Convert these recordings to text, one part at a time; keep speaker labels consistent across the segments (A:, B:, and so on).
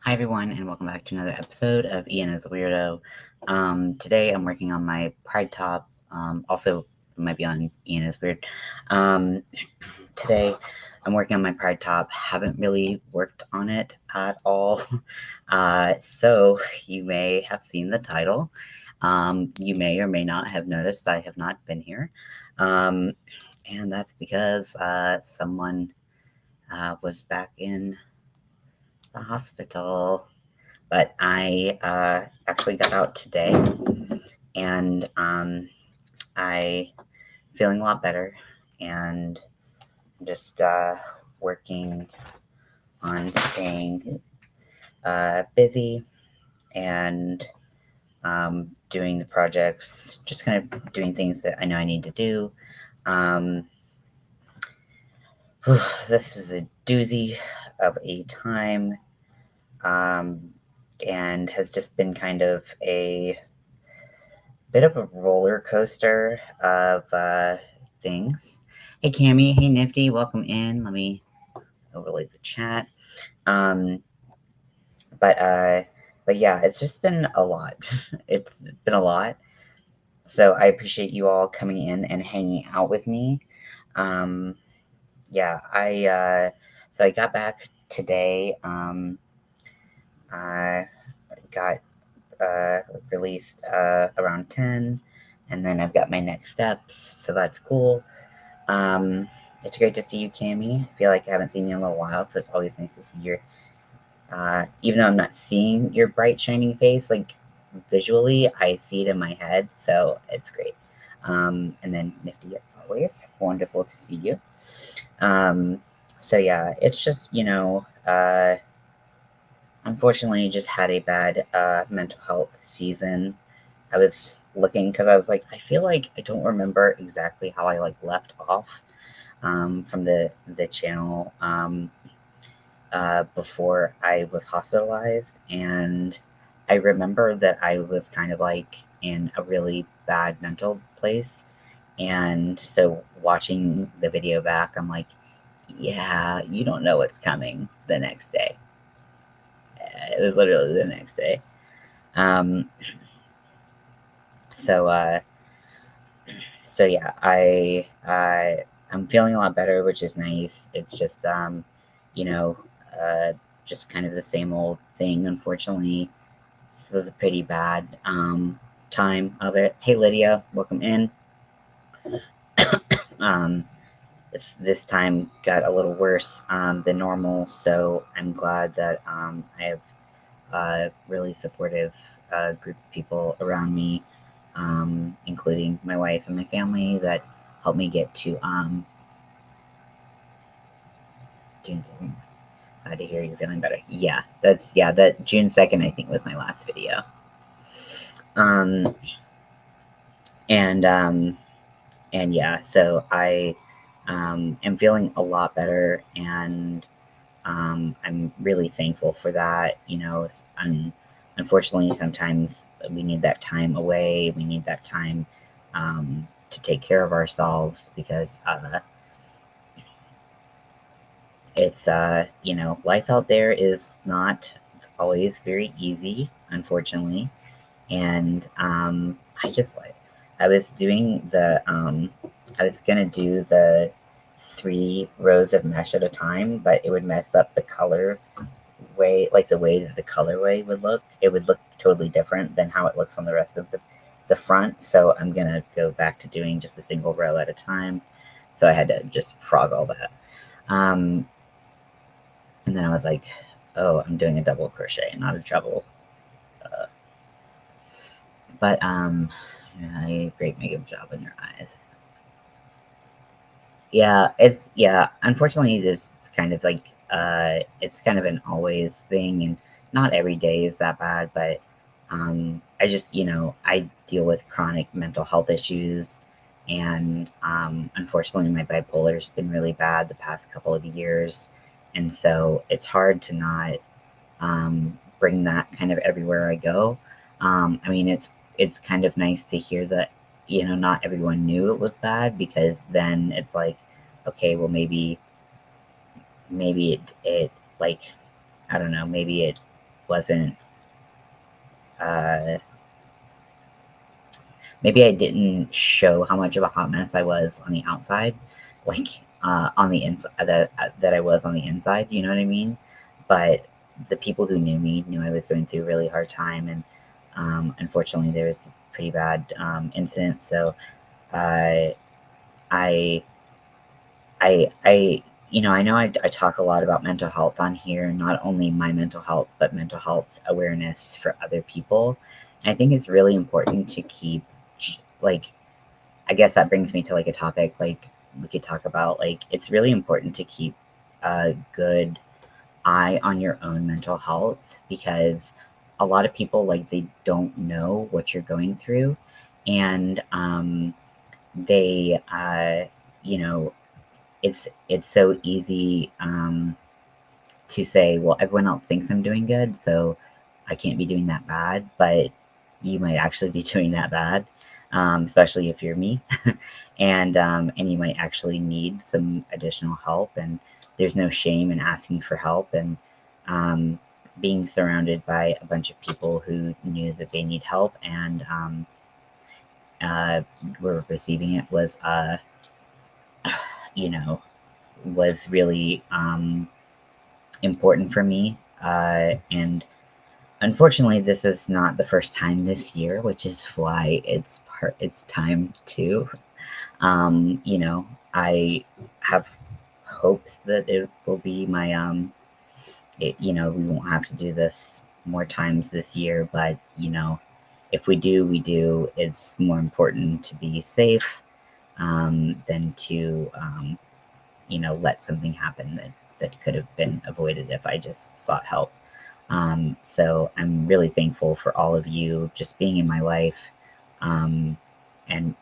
A: Hi everyone, and welcome back to another episode of Ian is a Weirdo. Today I'm working on my Pride top. Also, it might be on Ian is Weird. Today I'm working on my Pride top. Haven't really worked on it at all. So you may have seen the title. You may or may not have noticed I have not been here. And that's because someone was back in the hospital. But I actually got out today, and I feeling a lot better, and just working on staying busy and doing the projects, just kind of doing things that I know I need to do. Um, this is a doozy of a time, um, and has just been kind of a bit of a roller coaster of things. Hey Cammy, hey Nifty, welcome in. Let me overlay the chat. Um, but yeah, it's just been a lot. It's been a lot. So I appreciate you all coming in and hanging out with me. Yeah, so I got back today. I got released around 10, and then I've got my next steps, so that's cool. It's great to see you, Cammy. I feel like I haven't seen you in a little while, so it's always nice to see your, even though I'm not seeing your bright, shining face, like visually, I see it in my head, so it's great. And then Nifty, as always, wonderful to see you. So yeah, it's just, unfortunately, just had a bad mental health season. I was looking because I was like, I feel like I don't remember exactly how I like left off from the channel before I was hospitalized, and I remember that I was kind of like in a really bad mental place, and so watching the video back, I'm like, yeah, you don't know what's coming the next day. It was literally the next day. Um, so so yeah, I'm feeling a lot better, which is nice. It's just you know, uh, just kind of the same old thing. Unfortunately, this was a pretty bad time of it. Hey Lydia, welcome in. um, this time got a little worse than normal, so I'm glad that I have a really supportive group of people around me, including my wife and my family, that helped me get to June 2nd. Glad to hear you're feeling better. Yeah, that June 2nd, I think, was my last video. And yeah, so I am feeling a lot better, and I'm really thankful for that. Unfortunately, sometimes we need that time away. We need that time to take care of ourselves, because it's life out there is not always very easy, unfortunately. And I was doing I was gonna do the 3 rows of mesh at a time, but it would mess up the color way, like the way that the colorway would look. It would look totally different than how it looks on the rest of the front. So I'm gonna go back to doing just a single row at a time. So I had to just frog all that. And then I was like, oh, I'm doing a double crochet, not a treble. But great makeup job on your eyes. Yeah, unfortunately, this is kind of like it's kind of an always thing, and not every day is that bad. But I just I deal with chronic mental health issues, and unfortunately, my bipolar's been really bad the past couple of years, and so it's hard to not bring that kind of everywhere I go. I mean, it's kind of nice to hear that not everyone knew it was bad, because then it's like, okay, well, maybe it like, I don't know, maybe it wasn't, maybe I didn't show how much of a hot mess I was on the outside, like on the inside, that I was on the inside. You know what I mean? But the people who knew me knew I was going through a really hard time, and unfortunately, there was a pretty bad incident. So uh, I, I know I talk a lot about mental health on here, not only my mental health, but mental health awareness for other people. And I think it's really important to keep, like, I guess that brings me to like a topic like we could talk about. Like, it's really important to keep a good eye on your own mental health, because a lot of people, like, they don't know what you're going through, and they you know, it's so easy to say, well, everyone else thinks I'm doing good, so I can't be doing that bad. But you might actually be doing that bad, especially if you're me, and you might actually need some additional help. And there's no shame in asking for help, and um, being surrounded by a bunch of people who knew that they need help and uh, were receiving it was, you know, was really important for me. And unfortunately, this is not the first time this year, which is why it's time to, you know, I have hopes that it will be my, we won't have to do this more times this year, but, if we do, we do. It's more important to be safe, than to, let something happen that could have been avoided if I just sought help. So I'm really thankful for all of you just being in my life, um, and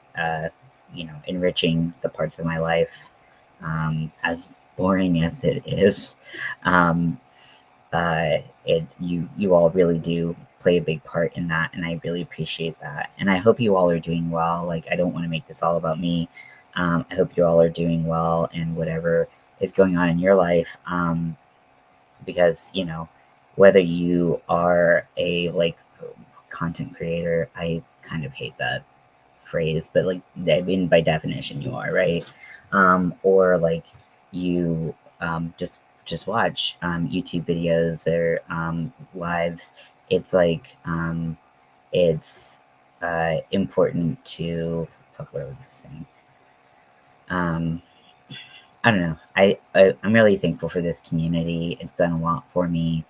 A: enriching the parts of my life, as boring as it is. Um, you all really do play a big part in that, and I really appreciate that. And I hope you all are doing well. Like, I don't want to make this all about me. I hope you all are doing well, and whatever is going on in your life, because whether you are a, like, content creator, I kind of hate that phrase, but, like, I mean, by definition you are, right? Or like you just watch YouTube videos or lives. It's like, it's important to, fuck, what was I saying? um I don't know. I'm really thankful for this community. It's done a lot for me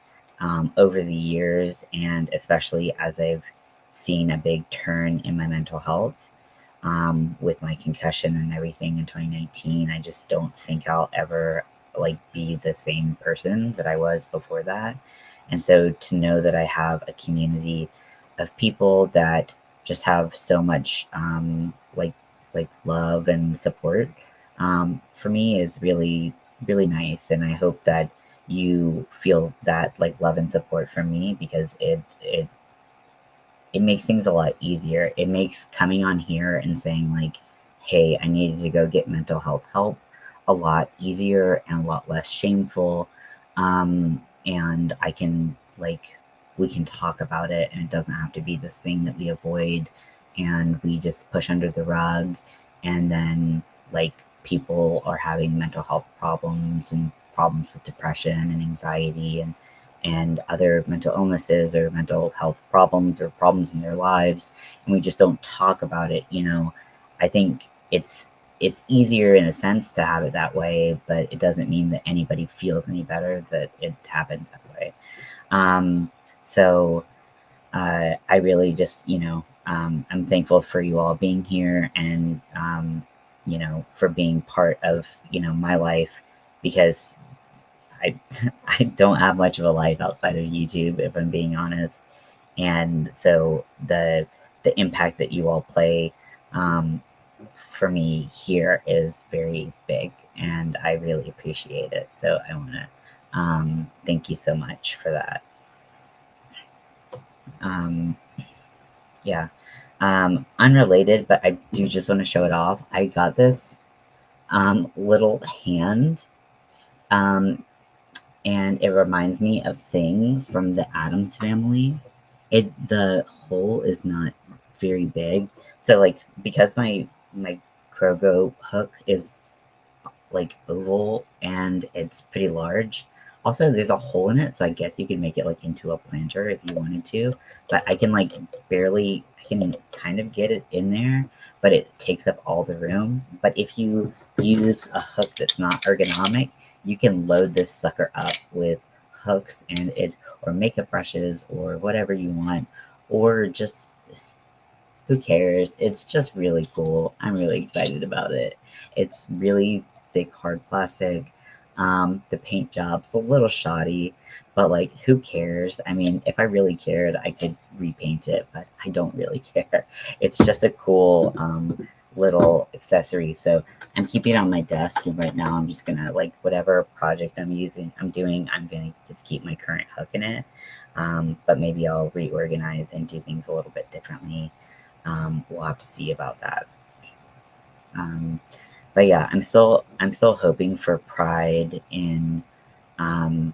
A: over the years, and especially as I've seen a big turn in my mental health, with my concussion and everything in 2019. I just don't think I'll ever, like, be the same person that I was before that. And so to know that I have a community of people that just have so much, like love and support, for me is really, really nice. And I hope that you feel that, like, love and support from me, because it makes things a lot easier. It makes coming on here and saying, like, hey, I needed to go get mental health help, a lot easier and a lot less shameful. And I can, like, we can talk about it, and it doesn't have to be this thing that we avoid and we just push under the rug. And then, like, people are having mental health problems and problems with depression and anxiety and other mental illnesses or mental health problems or problems in their lives, and we just don't talk about it. I think it's easier in a sense to have it that way, but it doesn't mean that anybody feels any better that it happens that way. So I really just, I'm thankful for you all being here, and for being part of my life, because I I don't have much of a life outside of YouTube, if I'm being honest. And so the impact that you all play, um, for me here is very big, and I really appreciate it. So I want to thank you so much for that. Um, yeah. Unrelated, but I do just want to show it off. I got this little hand. Um, and it reminds me of Thing from the Addams Family. The hole is not very big, so like because my Krogo hook is like oval and it's pretty large. Also, there's a hole in it, so I guess you could make it like into a planter if you wanted to. But I can like I can kind of get it in there, but it takes up all the room. But if you use a hook that's not ergonomic, you can load this sucker up with hooks or makeup brushes or whatever you want, or just who cares? It's just really cool. I'm really excited about it. It's really thick, hard plastic. The paint job's a little shoddy, but like, who cares? I mean, if I really cared, I could repaint it, but I don't really care. It's just a cool little accessory. So I'm keeping it on my desk, and right now I'm just gonna like whatever project I'm doing, I'm gonna just keep my current hook in it. But maybe I'll reorganize and do things a little bit differently. We'll have to see about that. But yeah, I'm still hoping for Pride in the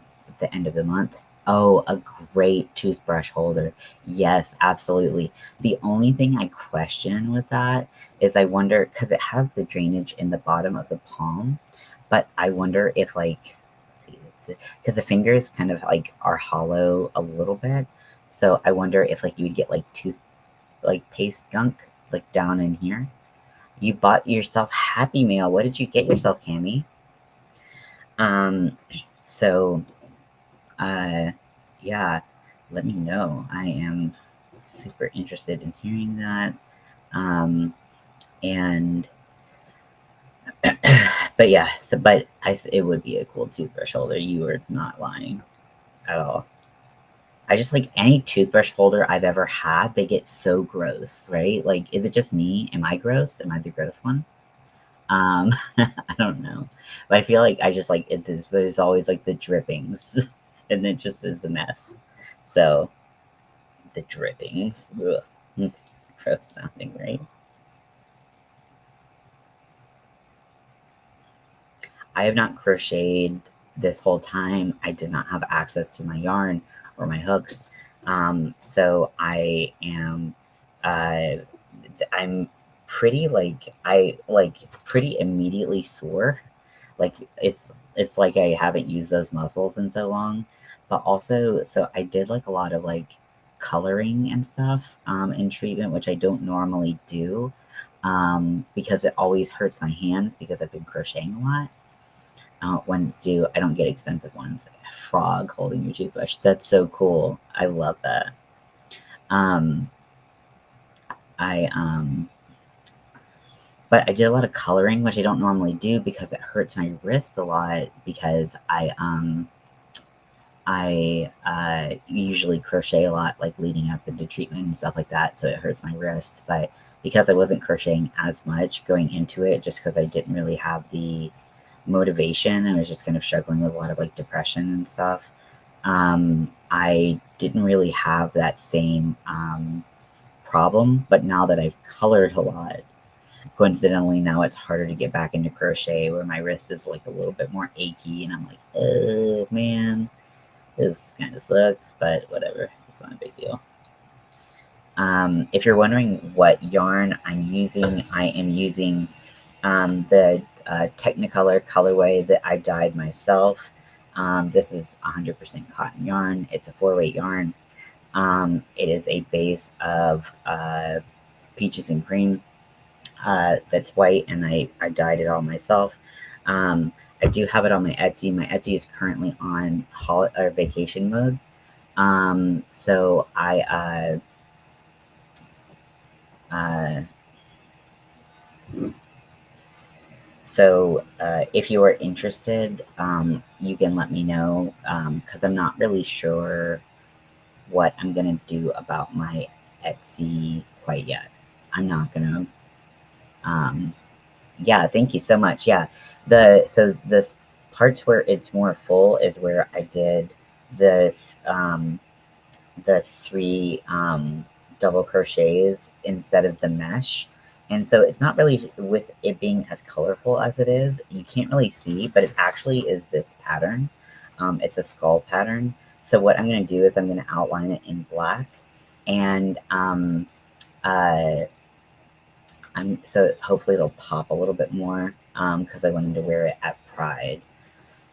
A: end of the month. Oh, a great toothbrush holder. Yes, absolutely. The only thing I question with that is I wonder because it has the drainage in the bottom of the palm, but I wonder if like because the fingers kind of like are hollow a little bit, so I wonder if like you would get like paste gunk like down in here. You bought yourself Happy Meal. What did you get yourself, Cami? Um, so uh, yeah, let me know. I am super interested in hearing that. Um, and but yeah, it would be a cool toothbrush holder. You are not lying at all. I just like any toothbrush holder I've ever had, they get so gross, right? Like, is it just me? Am I gross? Am I the gross one? I don't know, but I feel like I just like it. There's always like the drippings, and it just is a mess. So the drippings, ugh, gross sounding, right? I have not crocheted this whole time. I did not have access to my yarn or my hooks, so uh, I'm pretty pretty immediately sore. Like it's like I haven't used those muscles in so long. But also, so I did like a lot of like coloring and stuff in treatment, which I don't normally do because it always hurts my hands because I've been crocheting a lot. When it's due, I don't get expensive ones. A frog holding your toothbrush. That's so cool. I love that. Um, I but I did a lot of coloring, which I don't normally do because it hurts my wrist a lot because I usually crochet a lot, like leading up into treatment and stuff like that, so it hurts my wrists. But because I wasn't crocheting as much going into it, just because I didn't really have the motivation, I was just kind of struggling with a lot of like depression and stuff. I didn't really have that same problem, but now that I've colored a lot, coincidentally, now it's harder to get back into crochet where my wrist is like a little bit more achy, and I'm like, oh man, this kind of sucks, but whatever. It's not a big deal. If you're wondering what yarn I'm using, I am using the Technicolor colorway that I dyed myself. This is 100% cotton yarn. It's a 4-weight yarn. It is a base of peaches and cream that's white, and I dyed it all myself. I do have it on my Etsy. My Etsy is currently on vacation mode. So if you are interested, you can let me know because I'm not really sure what I'm gonna do about my Etsy quite yet. I'm not gonna. Yeah, thank you so much. Yeah, the parts where it's more full is where I did this the 3 double crochets instead of the mesh. And so it's not really, with it being as colorful as it is, you can't really see, but it actually is this pattern. It's a skull pattern. So what I'm going to do is I'm going to outline it in black, and uh, so hopefully it'll pop a little bit more because I wanted to wear it at Pride.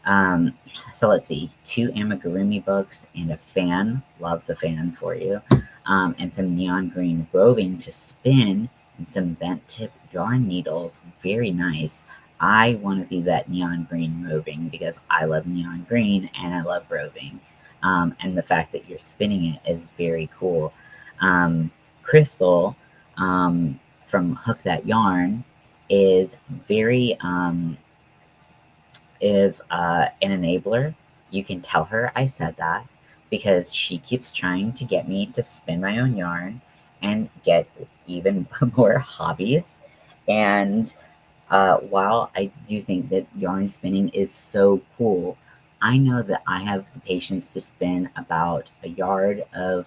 A: Um, so let's see, 2 amigurumi books and a fan. Love the fan for you. And some neon green roving to spin and some bent tip yarn needles. Very nice. I want to see that neon green roving because I love neon green and I love roving. And the fact that you're spinning it is very cool. Crystal from Hook That Yarn is very an enabler. You can tell her I said that because she keeps trying to get me to spin my own yarn and get even more hobbies. And while I do think that yarn spinning is so cool, I know that I have the patience to spin about a yard of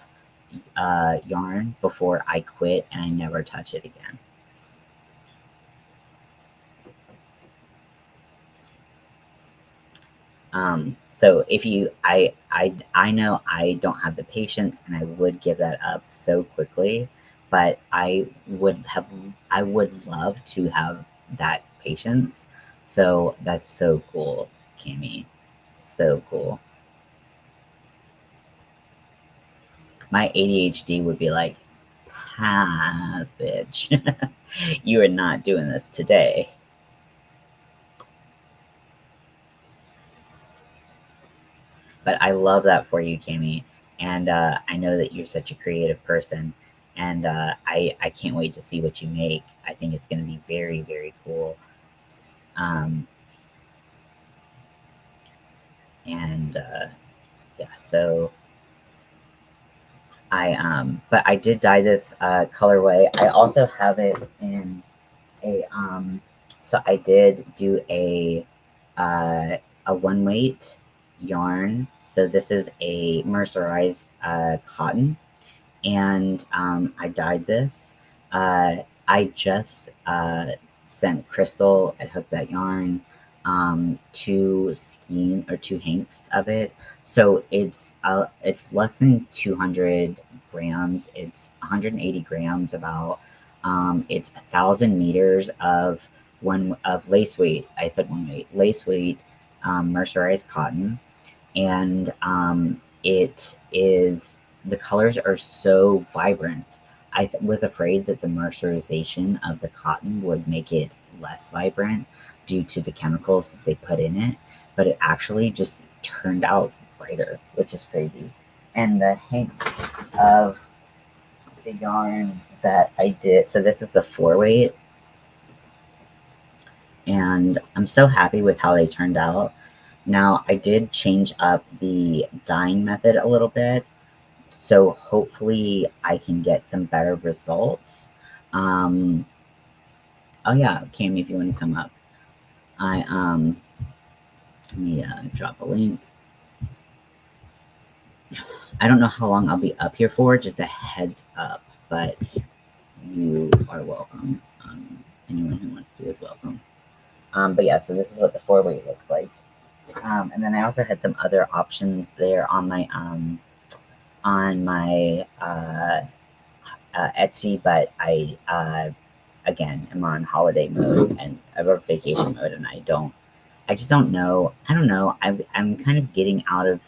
A: yarn before I quit and I never touch it again. So if you, I know I don't have the patience, and I would give that up so quickly, but I would love to have that patience. So that's so cool, Cami. So cool. My ADHD would be like, pass, bitch. You are not doing this today. But I love that for you, Cami, and I know that you're such a creative person, and I can't wait to see what you make. I think it's going to be very, very cool. Um, and yeah, so but I did dye this colorway. I also have it in a so I did do a one weight yarn. So this is a mercerized cotton, and I dyed this. I just sent Crystal at Hook That Yarn 2 hanks of it. So it's less than 200 grams. It's 180 grams about. It's 1,000 meters of lace weight. I said one weight lace weight mercerized cotton, and it is the colors are so vibrant. Was afraid that the mercerization of the cotton would make it less vibrant due to the chemicals that they put in it, but it actually just turned out brighter, which is crazy. And the hanks of the yarn that I did, so this is the 4 weight, and I'm so happy with how they turned out. Now, I did change up the dyeing method a little bit, so hopefully I can get some better results. Um, oh yeah, Cami, if you want to come up, I let me drop a link. I don't know how long I'll be up here for, just a heads up, but you are welcome. Anyone who wants to is welcome. But yeah, so this is what the 4 weight looks like. And then I also had some other options there on my Etsy, but I again am on holiday mode and or vacation mode, and I just don't know. I don't know. I'm kind of getting out of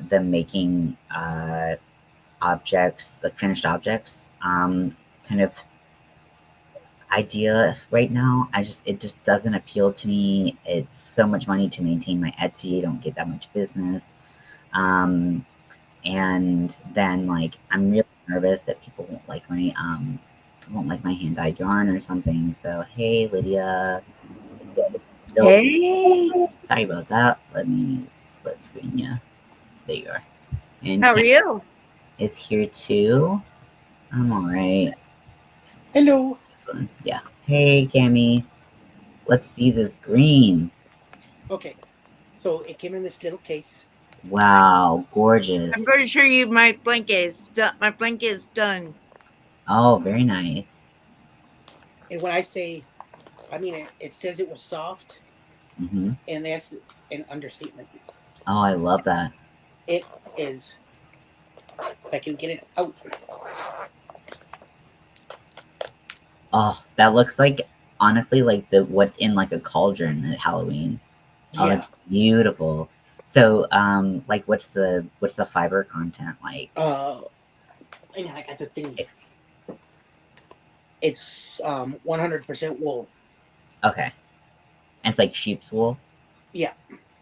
A: the making objects, like finished objects, kind of idea right now. It just doesn't appeal to me. It's so much money to maintain my Etsy. I don't get that much business. Um, and then like I'm really nervous that people won't like my hand dyed yarn or something. So hey, Lydia.
B: Hey,
A: Sorry about that. Let me split screen you. There you are. And
B: how are
A: Cam
B: you?
A: is here too. I'm alright.
C: Hello.
A: This one. Yeah. Hey, Cammy. Let's see this green.
C: Okay, so it came in this little case.
A: Wow,
B: I'm
A: gorgeous.
B: going to show you my blanket. My blanket is done.
A: Oh, very nice.
C: And when I say, I mean it says it was soft,
A: Mm-hmm.
C: and an understatement.
A: Oh, I love that.
C: It is. If I can get it out.
A: Oh, that looks like honestly like the what's in like a cauldron at Halloween. Oh,
C: Yeah.
A: it's beautiful. So, like, what's the fiber content like?
C: Hang on, I got the thing. It's 100% wool.
A: Okay, and it's like sheep's wool.
C: Yeah.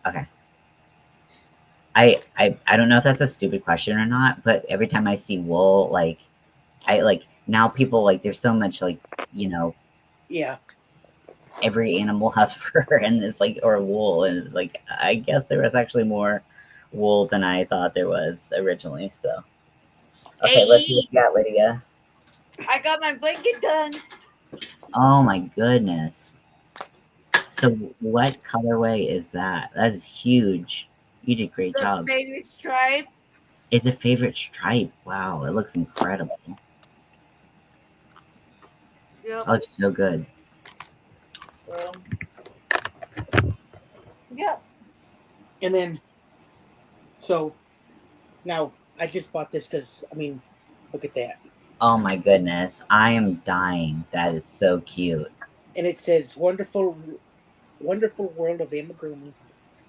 A: Okay. I don't know if that's a stupid question or not, but every time I see wool, like, I like now people like there's so much like you know
C: Yeah.
A: every animal has fur and it's like or wool and it's like I guess there was actually more wool than I thought there was originally. So okay, let's see
B: Hey,
A: what you got, Lydia.
B: I got my blanket done.
A: Oh my goodness. So what colorway is that? That is huge. You did a great
B: The
A: job.
B: favorite stripe.
A: It's a favorite stripe. Wow, it looks incredible.
B: Yep.
A: It looks so good.
B: Yep.
C: And then, so now I just bought this because, I mean, look at that.
A: Oh my goodness. I am dying. That is so cute.
C: And it says wonderful world of amigurumi.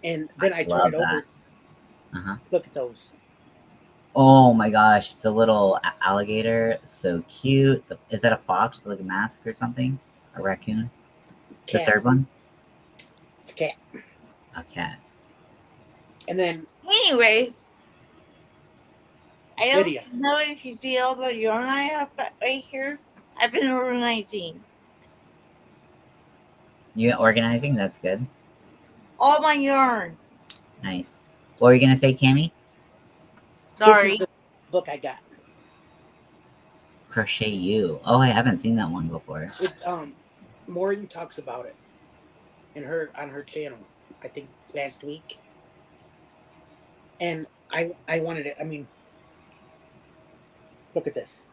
C: And then I turn
A: Love
C: it
A: that.
C: over.
A: Uh-huh.
C: Look at those.
A: Oh my gosh, the little alligator, so cute. Is that a fox, like a mask or something? A raccoon? The
C: Cat.
A: third one?
C: It's a cat.
A: A cat.
C: And then
B: Anyway, I don't
C: Lydia.
B: know if you see all the yarn I have right here. I've been organizing
A: You organizing? That's good.
B: all my yarn.
A: Nice. What were you gonna say, Cammy?
C: This
B: Sorry.
C: is the book I got.
A: Crochet You. Oh, I haven't seen that one before.
C: It, Maureen talks about it on her channel, I think last week. And I wanted it. I mean, look at this.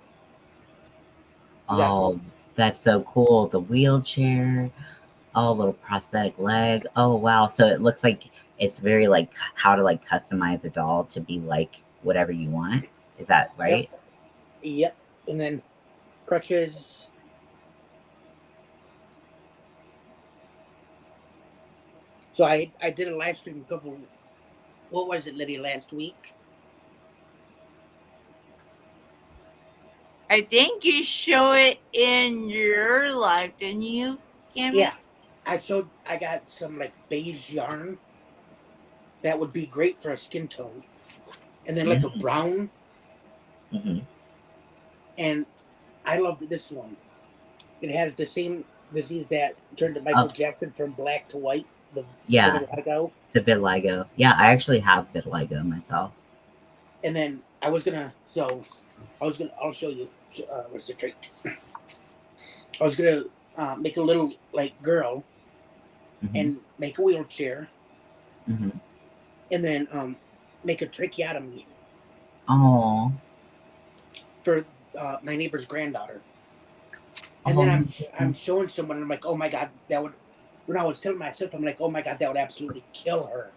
A: Oh, that's so cool. The wheelchair. Oh, little prosthetic leg. Oh, wow. So it looks like it's very like how to like customize a doll to be like whatever you want. Is that right?
C: Yep. And then crutches. So I did a live stream what was it, Lydia, last week?
B: I think you show it in your life, didn't you, Cammy?
C: Yeah. I got some like beige yarn that would be great for a skin tone. And then like a brown.
A: Mm-hmm.
C: And I love this one. It has the same disease that turned to Michael Jackson from black to white.
A: Yeah.
C: Vitiligo.
A: The vitiligo. Yeah, I actually have vitiligo myself.
C: And then I'll show you what's the trick. I was gonna make a little like girl and make a wheelchair, and then make a tracheotomy.
A: Oh.
C: For my neighbor's granddaughter. And then I'm showing someone, and I'm like, oh my god, that would. When I was telling myself, I'm like, oh my god, that would absolutely kill her.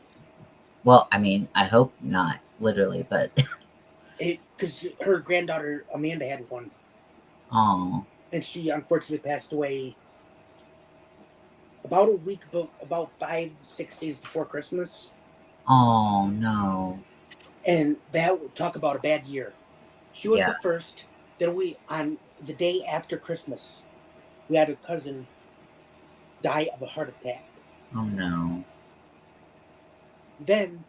A: Well, I mean, I hope not, literally, but
C: because her granddaughter Amanda had one.
A: Oh.
C: And she unfortunately passed away about 5-6 days before Christmas.
A: Oh no.
C: And that would talk about a bad year. She was the first. Then on the day after Christmas, we had a cousin die of a heart attack.
A: Oh no.
C: Then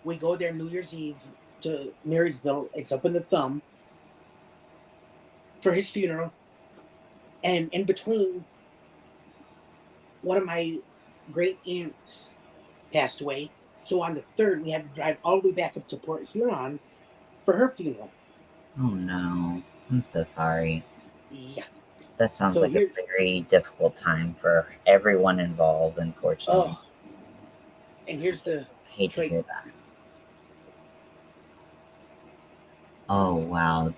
C: we go there New Year's Eve to Marysville. It's up in the Thumb for his funeral. And in between, one of my great aunts passed away. So on the 3rd, we had to drive all the way back up to Port Huron for her funeral.
A: Oh no. I'm so sorry.
C: Yeah.
A: That sounds like a very difficult time for everyone involved, unfortunately.
C: Oh. And here's the
A: I hate to hear that. Oh wow.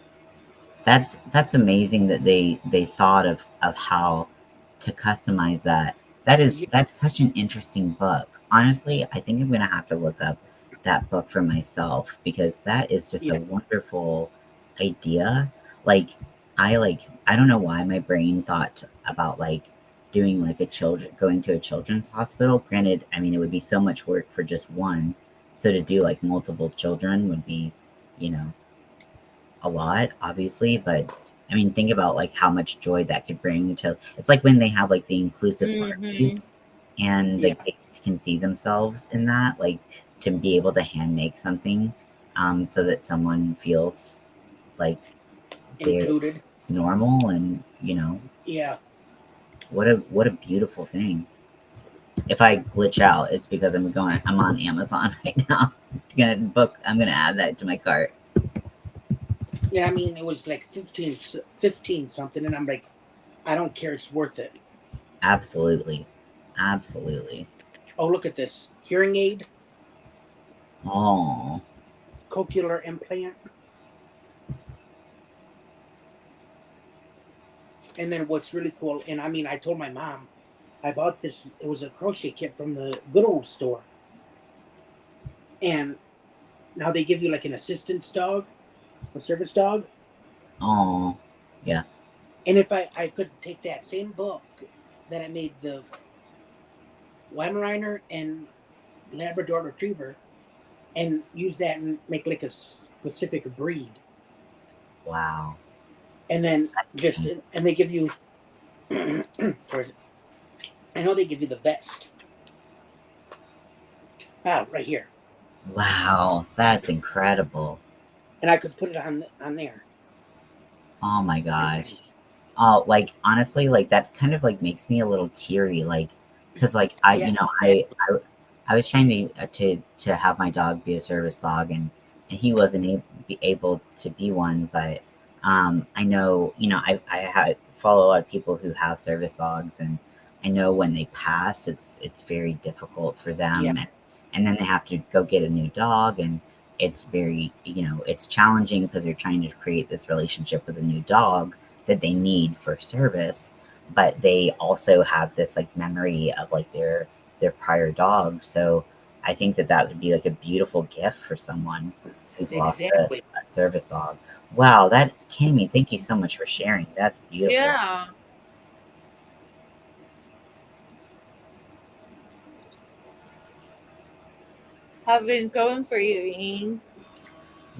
A: That's amazing that they thought of how to customize that. That's such an interesting book. Honestly, I think I'm gonna have to look up that book for myself because that is just a
C: Yeah,
A: wonderful idea. I don't know why my brain thought about like doing like a children going to a children's hospital. Granted, I mean it would be so much work for just one. So to do like multiple children would be, you know, a lot, obviously, but I mean, think about like how much joy that could bring to. It's like when they have like the inclusive
B: Mm-hmm.
A: parties, and
C: yeah,
A: like they can see themselves in that, like to be able to hand make something, so that someone feels like they're
C: included.
A: normal, and you know,
C: Yeah,
A: what a beautiful thing. If I glitch out, it's because I'm on Amazon right now. I'm gonna add that to my cart.
C: yeah. I mean, it was like 15 something, and I'm like, I don't care. It's worth it.
A: Absolutely, absolutely.
C: Oh, look at this hearing aid,
A: Oh.
C: cochlear implant, and then what's really cool. And I mean, I told my mom I bought this. It was a crochet kit from the good old store, and now they give you like an assistance dog, a service dog.
A: Oh, yeah.
C: And if I could take that same book that I made the Weimaraner and Labrador Retriever and use that and make like a specific breed,
A: Wow.
C: and then just
A: Mm.
C: and they give you. Where is it? I know they give you the vest. Ah, right here,
A: Wow, that's incredible.
C: and I could put it on there.
A: Oh my gosh. Oh, like honestly, like that kind of like makes me a little teary, like because like
C: Yeah, exactly.
A: I was trying to have my dog be a service dog, and he wasn't able to be one, but I know I follow a lot of people who have service dogs, and I know when they pass, it's very difficult for
C: Yeah,
A: them, and then they have to go get a new dog, and it's very it's challenging because you're trying to create this relationship with a new dog that they need for service, but they also have this like memory of like their prior dog. So I think that that would be like a beautiful gift for someone who's lost
C: exactly.
A: a service dog. Wow, that Cami, thank you so much for sharing. That's beautiful.
B: Yeah. How's it going for you, Ian?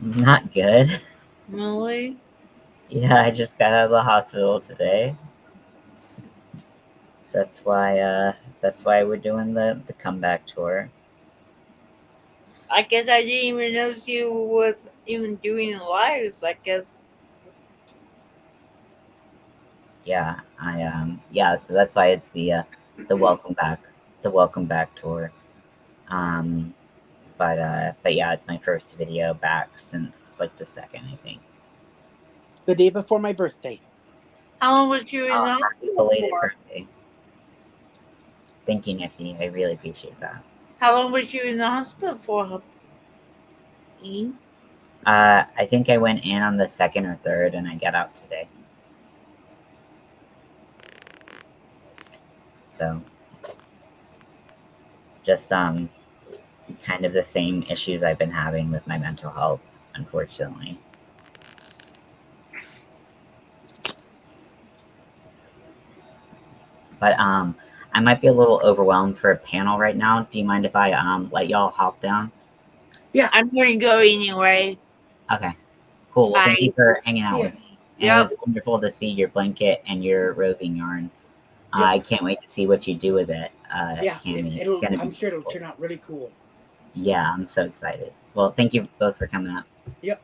A: Not good.
B: Really?
A: Yeah, I just got out of the hospital today. That's why we're doing the comeback tour.
B: I guess I didn't even know you was even doing lives. I guess.
A: Yeah, yeah, so that's why it's the welcome back tour. Um but yeah, it's my first video back since like the second, I think.
C: The day before my birthday.
B: How long was you in
A: Oh,
B: the
A: happy
B: hospital
A: belated
B: for?
A: birthday. Thank you, Nifty. I really appreciate that.
B: How long was you in the hospital for, Ian?
A: I think I went in on the second or third and I got out today. So just kind of the same issues I've been having with my mental health, unfortunately. But I might be a little overwhelmed for a panel right now. Do you mind if I let y'all hop down?
C: Yeah,
B: I'm going to go anyway.
A: Okay, cool. Well, thank you
B: Bye.
A: for hanging out
C: yeah,
A: with me. And it
B: Yep.
A: was wonderful to see your blanket and your roving yarn.
C: yep,
A: I can't wait to see what you do with it,
C: yeah.
A: Cami. It's
C: It'll.
A: gonna be
C: I'm sure it'll
A: beautiful.
C: turn out really cool.
A: Yeah, I'm so excited. Well, thank you both for coming up.
C: Yep.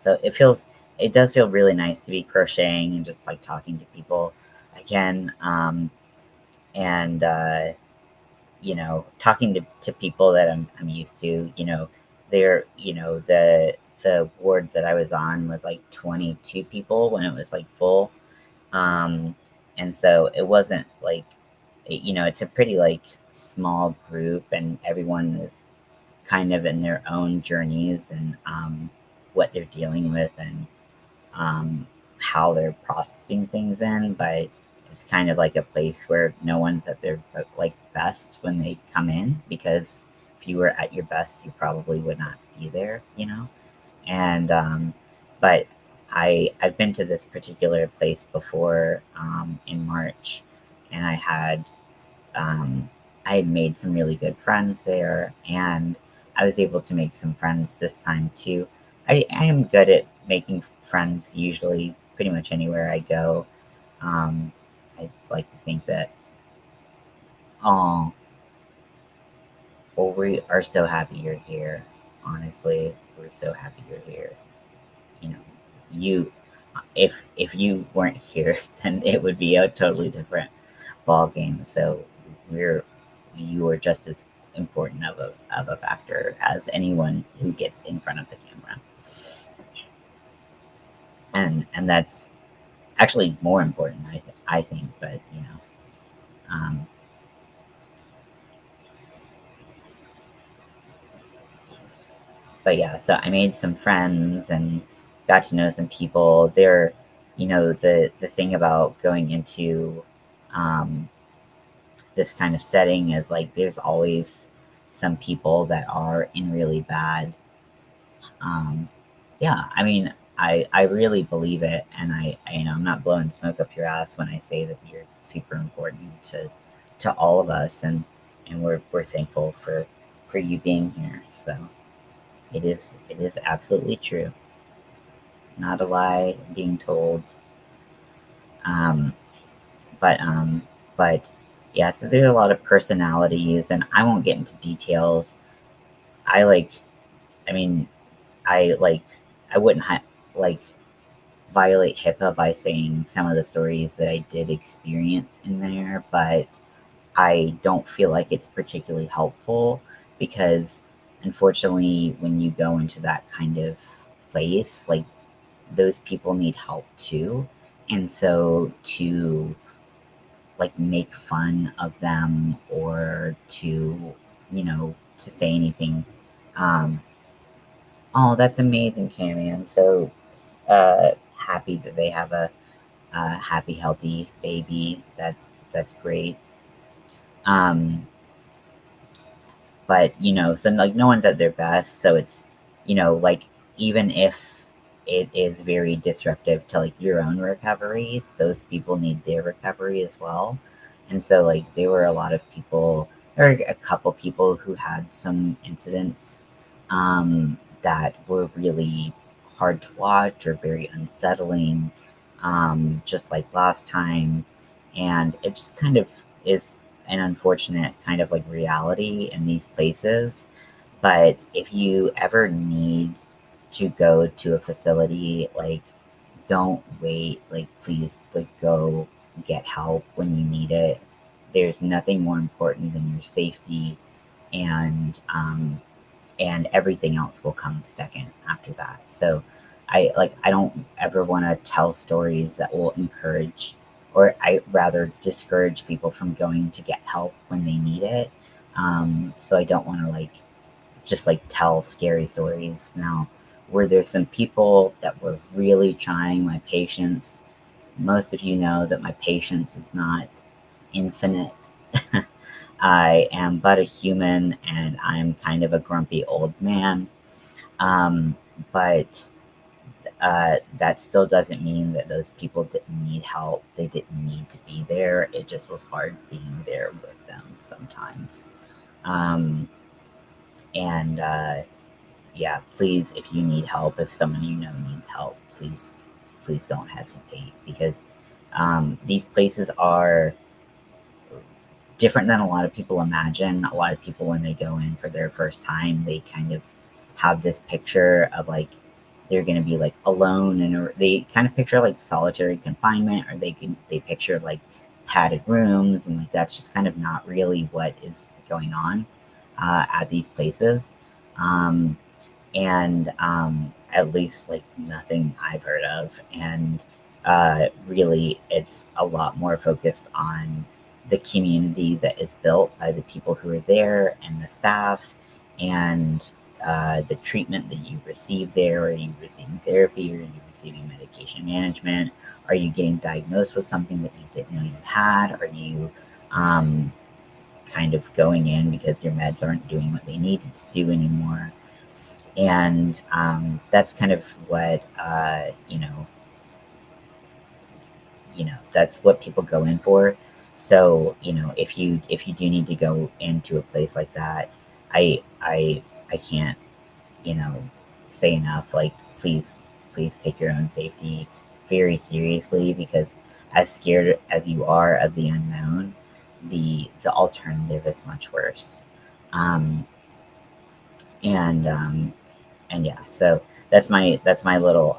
A: So it does feel really nice to be crocheting and just like talking to people again. And talking to people that I'm used to. They're the ward that I was on was like 22 people when it was like full. Um, and so it wasn't like it's a pretty like small group, and everyone is kind of in their own journeys and what they're dealing with and how they're processing things in, but it's kind of like a place where no one's at their like best when they come in, because if you were at your best, you probably would not be there, you know. And but I've been to this particular place before in March, and I had made some really good friends there, and I was able to make some friends this time too. I am good at making friends usually, pretty much anywhere I go. Um, I like to think that, oh, well, we are so happy you're here. Honestly, we're so happy you're here. You know, you, if you weren't here, then it would be a totally different ball game. So we're you are just as important of a factor as anyone who gets in front of the camera, and that's actually more important, I think. But you know, um, but yeah, so I made some friends and got to know some people. There, you know, the thing about going into um, this kind of setting is like there's always some people that are in really bad. Yeah, I mean, I really believe it, and you know, I'm not blowing smoke up your ass when I say that you're super important to all of us, and we're thankful for you being here. So it is absolutely true, not a lie being told. Um, but yeah, so there's a lot of personalities, and I won't get into details. I like, I mean, I like, I wouldn't like violate HIPAA by saying some of the stories that I did experience in there, but I don't feel like it's particularly helpful because unfortunately, when you go into that kind of place, like those people need help too. And so to like make fun of them or to, you know, to say anything, um, oh, that's amazing, Cammy. I'm so happy that they have a happy, healthy baby. That's great. Um, but you know, so like no one's at their best, so it's you know like even if it is very disruptive to like your own recovery, those people need their recovery as well. And so like there were a lot of people, there were a couple people who had some incidents that were really hard to watch or very unsettling, just like last time. And it just kind of is an unfortunate kind of like reality in these places. But if you ever need to go to a facility, like don't wait. Like please, like go get help when you need it. There's nothing more important than your safety, and and everything else will come second after that. So I don't ever want to tell stories that will encourage or I rather discourage people from going to get help when they need it. So I don't want to like just like tell scary stories. Now, were there some people that were really trying my patience? Most of you know that my patience is not infinite. I am but a human and I'm kind of a grumpy old man. Um, but that still doesn't mean that those people didn't need help. They didn't need to be there. It just was hard being there with them sometimes. Um, and yeah, please, if you need help, if someone you know needs help, please don't hesitate because these places are different than a lot of people imagine. A lot of people, when they go in for their first time, they kind of have this picture of like they're going to be like alone, and they kind of picture like solitary confinement, or they picture like padded rooms, and like that's just kind of not really what is going on at these places. Um, and at least like nothing I've heard of. And really, it's a lot more focused on the community that is built by the people who are there and the staff, and the treatment that you receive there. Are you receiving therapy? Are you receiving medication management? Are you getting diagnosed with something that you didn't know you had? Are you kind of going in because your meds aren't doing what they needed to do anymore? And that's kind of what that's what people go in for. So if you do need to go into a place like that, I can't you know say enough, like, please take your own safety very seriously, because as scared as you are of the unknown, the alternative is much worse. um and yeah, so that's my little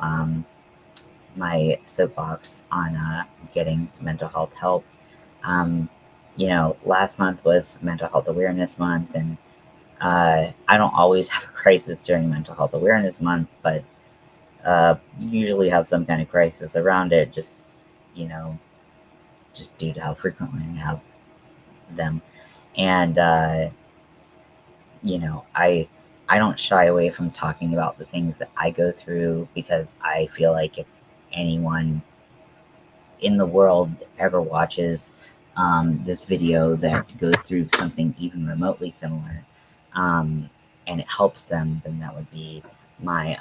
A: my soapbox on getting mental health help. Um, last month was Mental Health Awareness Month, and I don't always have a crisis during Mental Health Awareness Month, but usually have some kind of crisis around it, you know, just due to how frequently I have them. And I don't shy away from talking about the things that I go through, because I feel like if anyone in the world ever watches this video that goes through something even remotely similar, um, and it helps them, then that would be my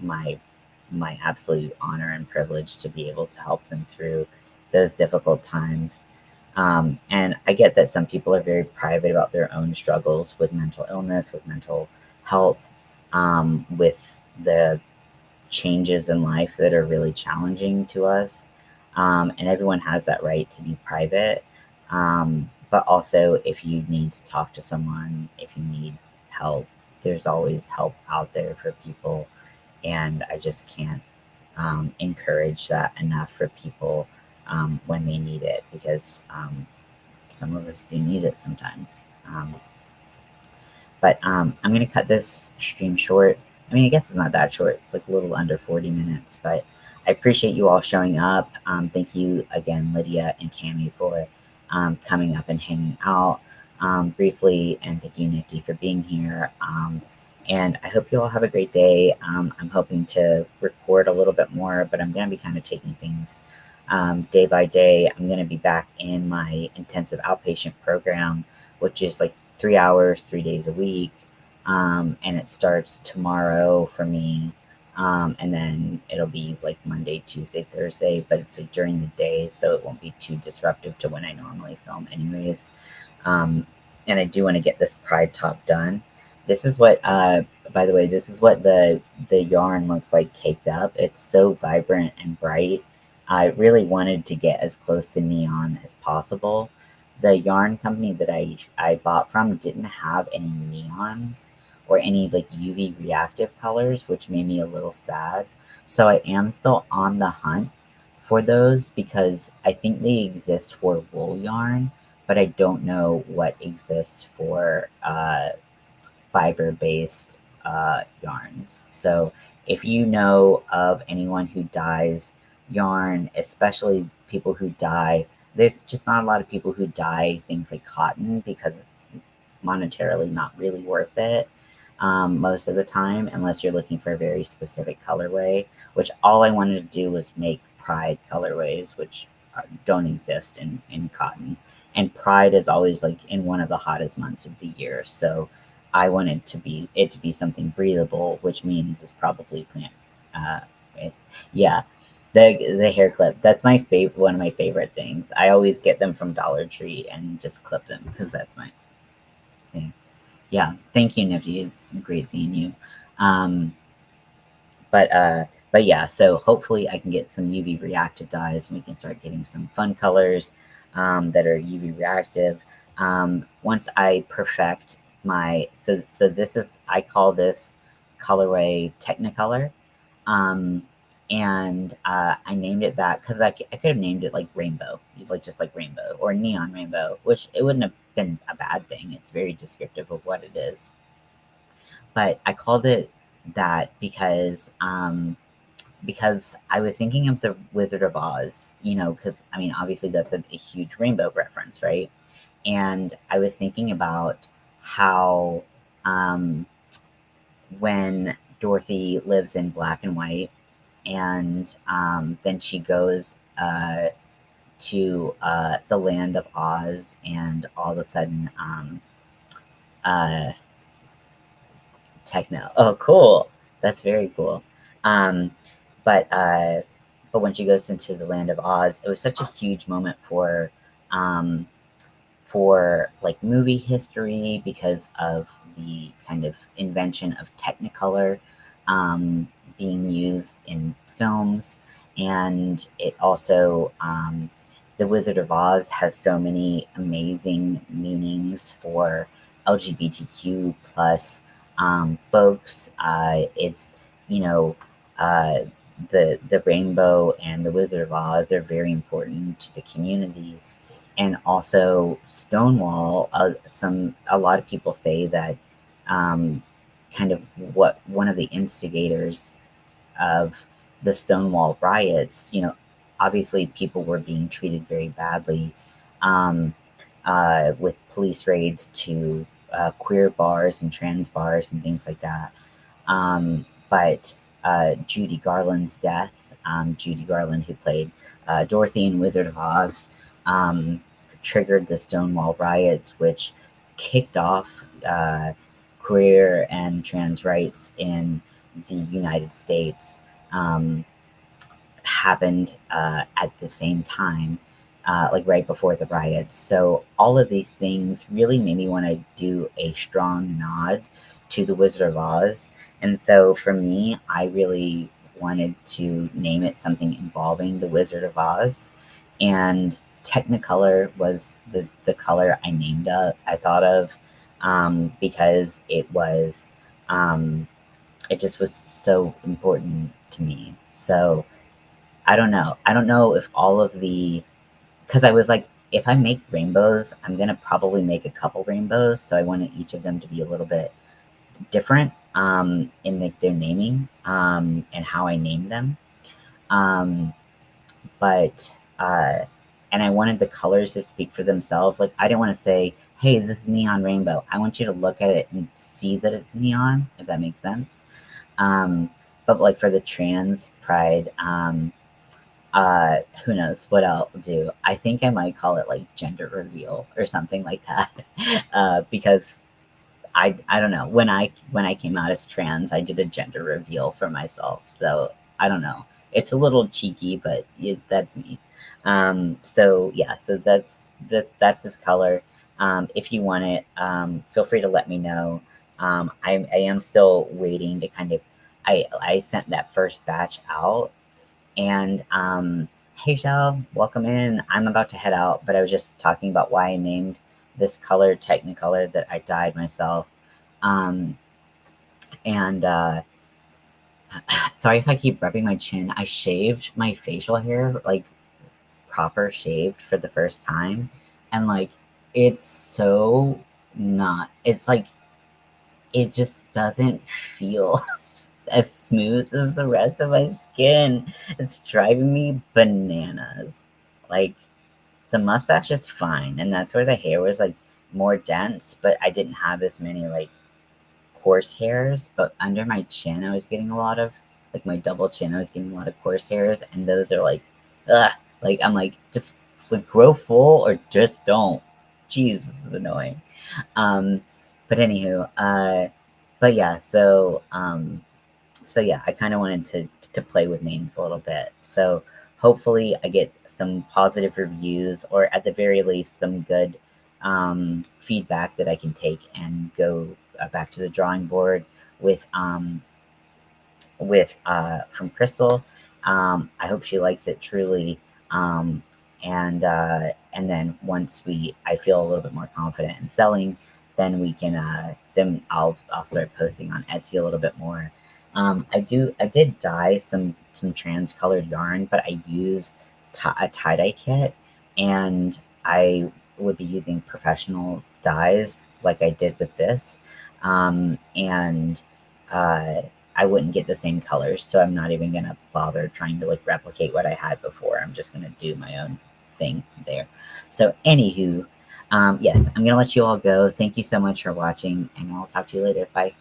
A: my my absolute honor and privilege to be able to help them through those difficult times. And I get that some people are very private about their own struggles with mental illness, with mental health, with the changes in life that are really challenging to us. And everyone has that right to be private. But also, if you need to talk to someone, if you need help, there's always help out there for people. And I just can't encourage that enough for people when they need it, because some of us do need it sometimes. But I'm going to cut this stream short. I mean, I guess it's not that short. It's like a little under 40 minutes, but I appreciate you all showing up. Thank you again, Lydia and Cami, for coming up and hanging out briefly. And thank you, Nikki, for being here. And I hope you all have a great day. I'm hoping to record a little bit more, but I'm going to be kind of taking things day by day. I'm going to be back in my intensive outpatient program, which is like 3 hours, 3 days a week. And it starts tomorrow for me. And then it'll be like Monday, Tuesday, Thursday, but it's like during the day, so it won't be too disruptive to when I normally film anyways. And I do want to get this pride top done. This is what, by the way, this is what the yarn looks like caked up. It's so vibrant and bright. I really wanted to get as close to neon as possible. The yarn company that I bought from didn't have any neons or any like UV reactive colors, which made me a little sad. So I am still on the hunt for those, because I think they exist for wool yarn, but I don't know what exists for fiber-based yarns. So if you know of anyone who dyes yarn, especially people who dye, there's just not a lot of people who dye things like cotton, because it's monetarily not really worth it most of the time, unless you're looking for a very specific colorway, which all I wanted to do was make Pride colorways, which don't exist in cotton. And Pride is always like in one of the hottest months of the year. So I wanted it to be something breathable, which means it's probably plant based. Yeah. The hair clip. That's my favorite. One of my favorite things. I always get them from Dollar Tree and just clip them, because that's my thing. Yeah. Thank you, Nifty. It's great seeing you. But yeah. So hopefully I can get some UV reactive dyes, and we can start getting some fun colors that are UV reactive. Once I perfect my so this is, I call this colorway Technicolor. And I named it that because I could have named it like rainbow, like just like rainbow or neon rainbow, which it wouldn't have been a bad thing. It's very descriptive of what it is. But I called it that because I was thinking of the Wizard of Oz, because I mean, obviously that's a huge rainbow reference, right? And I was thinking about how when Dorothy lives in black and white, and then she goes to the land of Oz, and all of a sudden, uh, techno. Oh, cool! That's very cool. Um, but uh, but when she goes into the land of Oz, it was such a huge moment um, for like movie history because of the kind of invention of Technicolor being used in films, and it also the Wizard of Oz has so many amazing meanings for LGBTQ plus folks. It's you know uh, the rainbow and the Wizard of Oz are very important to the community, and also Stonewall. A lot of people say that um, kind of what one of the instigators of the Stonewall riots. Obviously people were being treated very badly um, with police raids to queer bars and trans bars and things like that. But Judy Garland's death, Judy Garland, who played Dorothy in Wizard of Oz, um, triggered the Stonewall riots, which kicked off queer and trans rights in the United States. Um, Happened at the same time, like right before the riots. So all of these things really made me want to do a strong nod to the Wizard of Oz. And so for me, I really wanted to name it something involving the Wizard of Oz. And Technicolor was the color I thought of because um, it just was so important to me. So I don't know. I don't know if all of because I was like, if I make rainbows, I'm gonna probably make a couple rainbows. So I wanted each of them to be a little bit different in their naming and how I name them. Um, but and I wanted the colors to speak for themselves. Like I didn't want to say, "Hey, this is neon rainbow." I want you to look at it and see that it's neon, if that makes sense. Um, but like for the trans pride, who knows what I'll do. I think I might call it like gender reveal or something like that. Because I don't know. When I came out as trans, I did a gender reveal for myself. So I don't know. It's a little cheeky, but that's me. So yeah, so that's this color. If you want it, feel free to let me know. I am still waiting to kind of. I sent that first batch out, and hey, Shell, welcome in. I'm about to head out, but I was just talking about why I named this color Technicolor that I dyed myself. Um, and sorry if I keep rubbing my chin. I shaved my facial hair, like proper shaved for the first time. And like, it's so not, it's like, it just doesn't feel as smooth as the rest of my skin. It's driving me bananas. Like the mustache is fine, and that's where the hair was like more dense, but I didn't have as many like coarse hairs. But under my chin, I was getting a lot of like my double chin. I was getting a lot of coarse hairs, and those are like, ugh. Like I'm like just like grow full or just don't. Jeez, this is annoying. Um, but anywho, but yeah, so yeah, I kind of wanted to play with names a little bit. So hopefully, I get some positive reviews, or at the very least, some good feedback that I can take and go back to the drawing board with from Crystal. I hope she likes it truly. Um, and then once I feel a little bit more confident in selling, then we can then I'll start posting on Etsy a little bit more. I did dye some trans colored yarn, but I use a tie dye kit, and I would be using professional dyes like I did with this, and uh, I wouldn't get the same colors, so I'm not even gonna bother trying to like replicate what I had before. I'm just gonna do my own thing there. So, anywho, Yes, I'm going to let you all go. Thank you so much for watching, and I'll talk to you later. Bye.